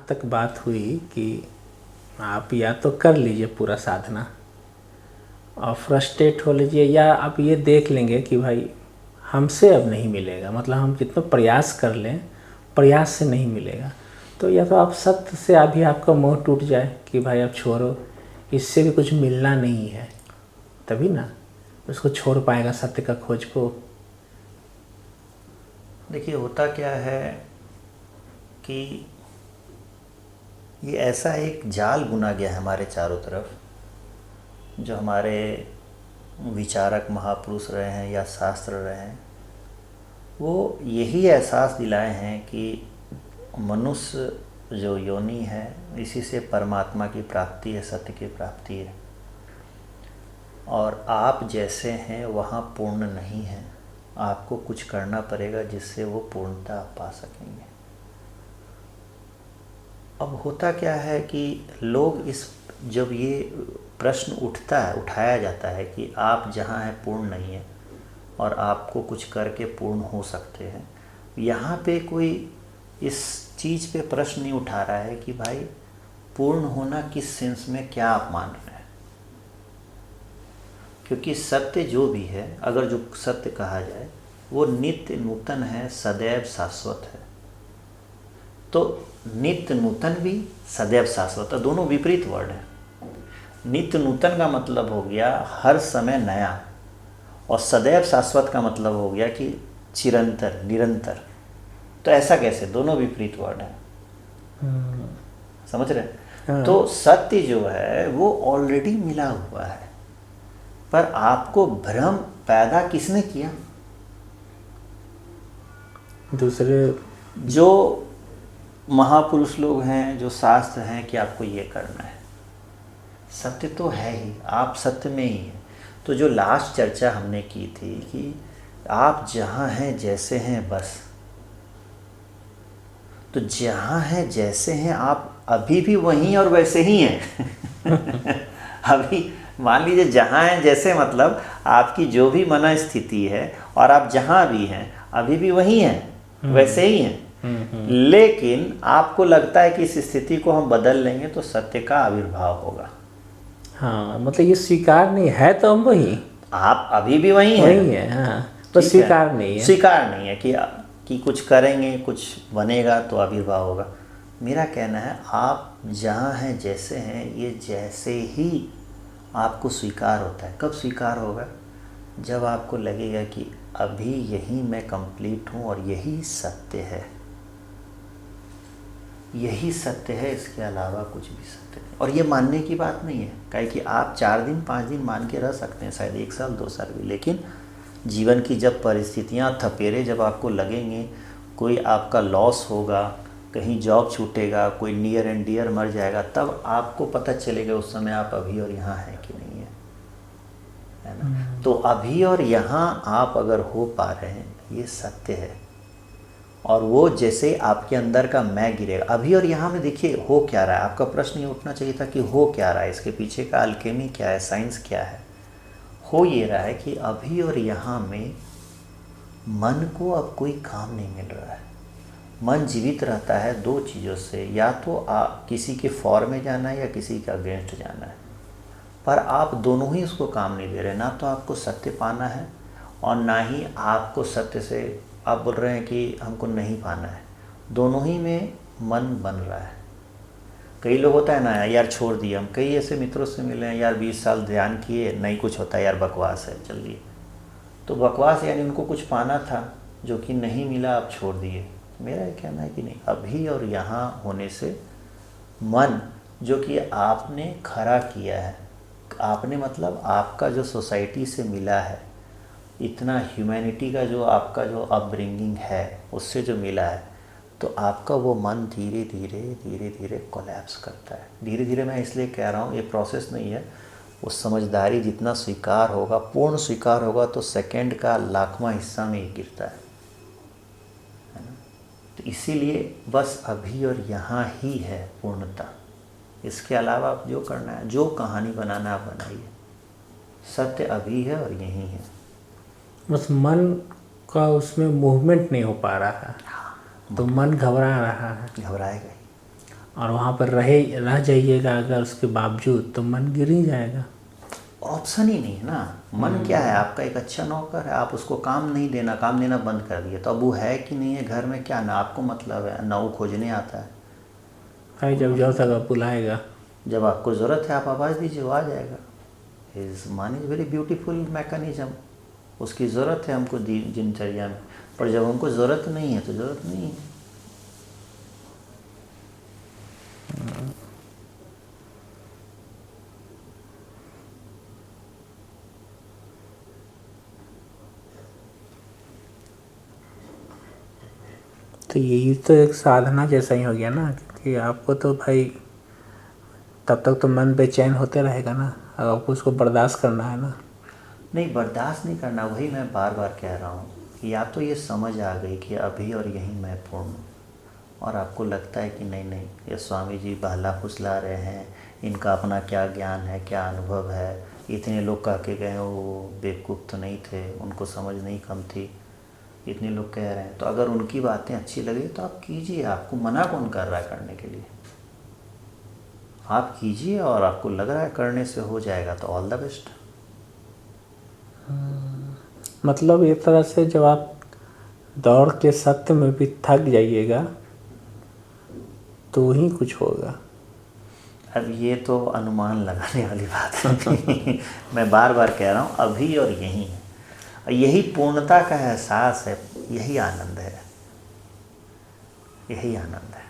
जहाँ तक बात हुई कि आप या तो कर लीजिए पूरा साधना और फ्रस्ट्रेट हो लीजिए, या आप ये देख लेंगे कि भाई हमसे अब नहीं मिलेगा, मतलब हम कितना प्रयास कर लें प्रयास से नहीं मिलेगा। तो या तो आप सत्य से अभी आपका मोह टूट जाए कि भाई अब छोड़ो, इससे भी कुछ मिलना नहीं है, तभी ना उसको छोड़ पाएगा सत्य का खोज को। देखिए होता क्या है कि ये ऐसा एक जाल बुना गया है हमारे चारों तरफ, जो हमारे विचारक महापुरुष रहे हैं या शास्त्र रहे हैं, वो यही एहसास दिलाए हैं कि मनुष्य जो योनि है इसी से परमात्मा की प्राप्ति है, सत्य की प्राप्ति है। और आप जैसे हैं वहाँ पूर्ण नहीं हैं, आपको कुछ करना पड़ेगा जिससे वो पूर्णता आप पा सकेंगे। अब होता क्या है कि लोग जब ये प्रश्न उठाया जाता है कि आप जहाँ हैं पूर्ण नहीं है और आपको कुछ करके पूर्ण हो सकते हैं, यहाँ पे कोई इस चीज़ पे प्रश्न नहीं उठा रहा है कि भाई पूर्ण होना किस सेंस में क्या आप मान रहे हैं। क्योंकि सत्य जो भी है, अगर जो सत्य कहा जाए वो नित्य नूतन है, सदैव शाश्वत है। तो नित्य नूतन भी सदैव शाश्वत, दोनों विपरीत वर्ड हैं। नित्य नूतन का मतलब हो गया हर समय नया, और सदैव शाश्वत का मतलब हो गया कि चिरंतर निरंतर। तो ऐसा कैसे, दोनों विपरीत वर्ड हैं। समझ रहे हैं? तो सत्य जो है वो ऑलरेडी मिला हुआ है, पर आपको भ्रम पैदा किसने किया? दूसरे जो महापुरुष लोग हैं, जो शास्त्र हैं कि आपको ये करना है। सत्य तो है ही, आप सत्य में ही हैं। तो जो लास्ट चर्चा हमने की थी कि आप जहाँ हैं जैसे हैं बस, तो जहाँ हैं जैसे हैं आप अभी भी वहीं और वैसे ही हैं। अभी मान लीजिए जहाँ हैं जैसे मतलब आपकी जो भी मन स्थिति है और आप जहाँ भी हैं अभी भी वहीं हैं, वैसे ही हैं। लेकिन आपको लगता है कि इस स्थिति को हम बदल लेंगे तो सत्य का आविर्भाव होगा। हाँ, मतलब ये स्वीकार नहीं है, तो हम वही, आप अभी भी वही हैं, वही है। हाँ, तो स्वीकार नहीं है, स्वीकार नहीं है कि कुछ करेंगे कुछ बनेगा तो आविर्भाव होगा। मेरा कहना है आप जहाँ हैं जैसे हैं, ये जैसे ही आपको स्वीकार होता है। कब स्वीकार होगा? जब आपको लगेगा कि अभी यही मैं कंप्लीट हूँ और यही सत्य है, यही सत्य है, इसके अलावा कुछ भी सत्य नहीं। और ये मानने की बात नहीं है, काहे कि आप 4 दिन 5 दिन मान के रह सकते हैं, शायद 1 साल 2 साल भी, लेकिन जीवन की जब परिस्थितियाँ थपेरे, जब आपको लगेंगे कोई आपका लॉस होगा, कहीं जॉब छूटेगा, कोई नियर एंड डियर मर जाएगा, तब आपको पता चलेगा उस समय आप अभी और यहाँ हैं कि नहीं है ना। तो अभी और यहाँ आप अगर हो पा रहे हैं, ये सत्य है। और वो जैसे आपके अंदर का मैं गिरेगा, अभी और यहाँ में देखिए हो क्या रहा है। आपका प्रश्न ये उठना चाहिए था कि हो क्या रहा है, इसके पीछे का अल्केमी क्या है, साइंस क्या है। हो ये रहा है कि अभी और यहाँ में मन को अब कोई काम नहीं मिल रहा है। मन जीवित रहता है 2 चीज़ों से, या तो किसी के फॉर में जाना है या किसी के अगेंस्ट जाना है, पर आप दोनों ही उसको काम नहीं दे रहे। ना तो आपको सत्य पाना है और ना ही आपको सत्य से आप बोल रहे हैं कि हमको नहीं पाना है। दोनों ही में मन बन रहा है। कई लोग होता है ना यार छोड़ दिए, हम कई ऐसे मित्रों से मिले हैं यार 20 साल ध्यान किए नहीं कुछ होता यार, बकवास है, चल दिए। तो बकवास यानी उनको कुछ पाना था जो कि नहीं मिला, आप छोड़ दिए। मेरा ये कहना है कि नहीं, अभी और यहाँ होने से मन जो कि आपने खड़ा किया है, आपने मतलब आपका जो सोसाइटी से मिला है, इतना ह्यूमैनिटी का जो आपका जो अपब्रिंगिंग है उससे जो मिला है, तो आपका वो मन धीरे धीरे धीरे धीरे कोलैप्स करता है। धीरे धीरे मैं इसलिए कह रहा हूँ, ये प्रोसेस नहीं है। वो समझदारी जितना स्वीकार होगा, पूर्ण स्वीकार होगा, तो सेकंड का लाखवां हिस्सा में ही गिरता है ना। तो इसीलिए बस अभी और यहाँ ही है पूर्णता। इसके अलावा आप जो करना है, जो कहानी बनाना आप बनाइए, सत्य अभी है और यही है। बस मन का उसमें मूवमेंट नहीं हो पा रहा है, तो मन घबरा रहा है। घबराएगा ही। और वहाँ पर रह जाइएगा अगर उसके बावजूद, तो मन गिर ही जाएगा। ऑप्शन ही नहीं है ना। मन क्या है, आपका एक अच्छा नौकर है, आप उसको काम नहीं देना, काम देना बंद कर दिए, तो अब वो है कि नहीं है घर में, क्या ना आपको मतलब है ना वो खोजने आता है। भाई जब जो तक बुलाएगा, जब आपको ज़रूरत है आप आवाज़ दीजिए, वो आ जाएगा। इज़ मान इज़ वेरी ब्यूटीफुल मैकेनिज्म। उसकी ज़रूरत है हमको दिनचर्या में, पर जब हमको ज़रूरत नहीं है तो ज़रूरत नहीं है। तो यही तो एक साधना जैसा ही हो गया ना, क्योंकि आपको तो भाई तब तक तो मन बेचैन होते रहेगा ना, अब आपको उसको बर्दाश्त करना है ना। नहीं, बर्दाश्त नहीं करना, वही मैं बार बार कह रहा हूँ कि या तो ये समझ आ गई कि अभी और यहीं मैं पूर्ण हूँ, और आपको लगता है कि नहीं नहीं ये स्वामी जी बहला फुसला रहे हैं, इनका अपना क्या ज्ञान है, क्या अनुभव है, इतने लोग कह के गए वो बेवकूफ़ तो नहीं थे, उनको समझ नहीं कम थी, इतने लोग कह रहे हैं, तो अगर उनकी बातें अच्छी लगी तो आप कीजिए। आपको मना कौन कर रहा है करने के लिए? आप कीजिए, और आपको लग रहा है करने से हो जाएगा तो ऑल द बेस्ट। मतलब एक तरह से जब आप दौड़ के सत्य में भी थक जाइएगा तो ही कुछ होगा। अब ये तो अनुमान लगाने वाली बात है। मैं बार बार कह रहा हूँ अभी और यहीं है, और यही पूर्णता का एहसास है, यही आनंद है, यही आनंद है।